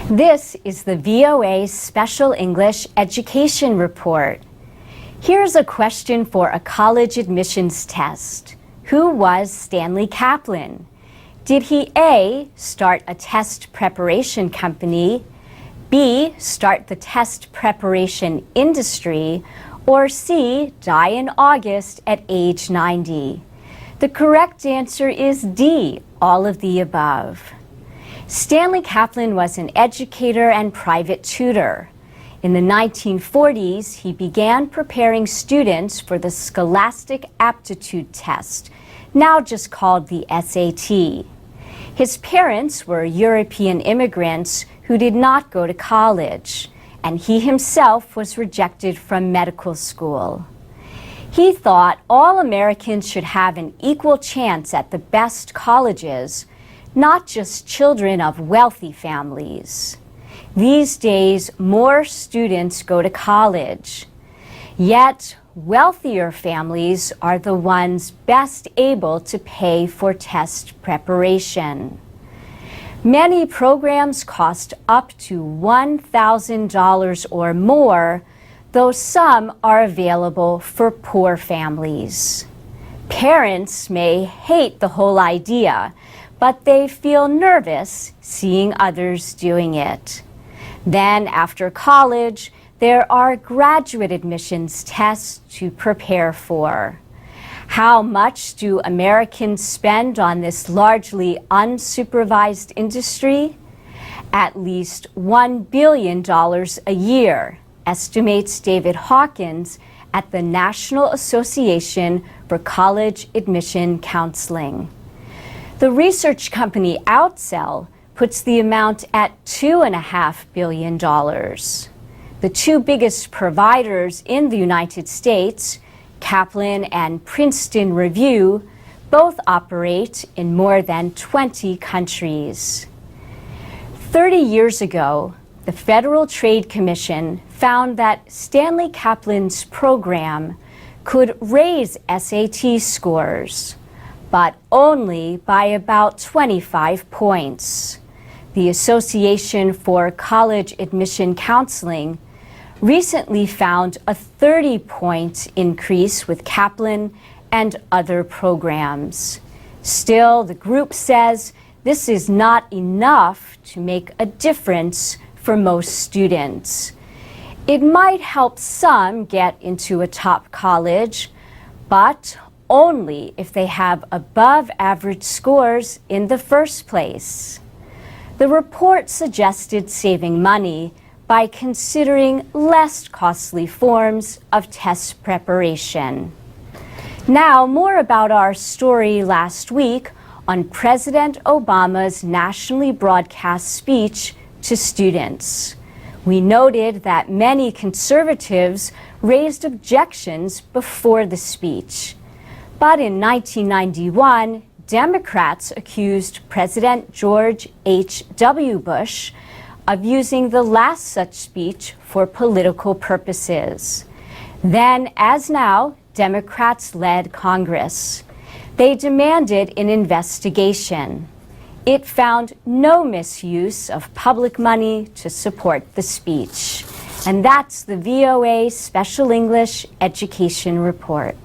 This is the VOA Special English Education Report. Here's a question for a college admissions test. Who was Stanley Kaplan? Did he A, start a test preparation company, B, start the test preparation industry, or C, die in August at age 90? The correct answer is D, all of the above. Stanley Kaplan was an educator and private tutor. In the 1940s, he began preparing students for the Scholastic Aptitude Test, now just called the SAT. His parents were European immigrants who did not go to college, and he himself was rejected from medical school. He thought all Americans should have an equal chance at the best colleges, not just children of wealthy families. These days, more students go to college. Yet, wealthier families are the ones best able to pay for test preparation. Many programs cost up to $1,000 or more, though some are available for poor families. Parents may hate the whole idea, but they feel nervous seeing others doing it. Then, after college, there are graduate admissions tests to prepare for. How much do Americans spend on this largely unsupervised industry? At least $1 billion a year, estimates David Hawkins at the National Association for College Admission Counseling. The research company Outsell puts the amount at $2.5 billion. The two biggest providers in the United States, Kaplan and Princeton Review, both operate in more than 20 countries. 30 years ago, the Federal Trade Commission found that Stanley Kaplan's program could raise SAT scores, but only by about 25 points. The Association for College Admission Counseling recently found a 30-point increase with Kaplan and other programs. Still, the group says this is not enough to make a difference for most students. It might help some get into a top college, but only if they have above average scores in the first place. The report suggested saving money by considering less costly forms of test preparation. Now, more about our story last week on President Obama's nationally broadcast speech to students. We noted that many conservatives raised objections before the speech. But in 1991, Democrats accused President George H.W. Bush of using the last such speech for political purposes. Then, as now, Democrats led Congress. They demanded an investigation. It found no misuse of public money to support the speech. And that's the VOA Special English Education Report.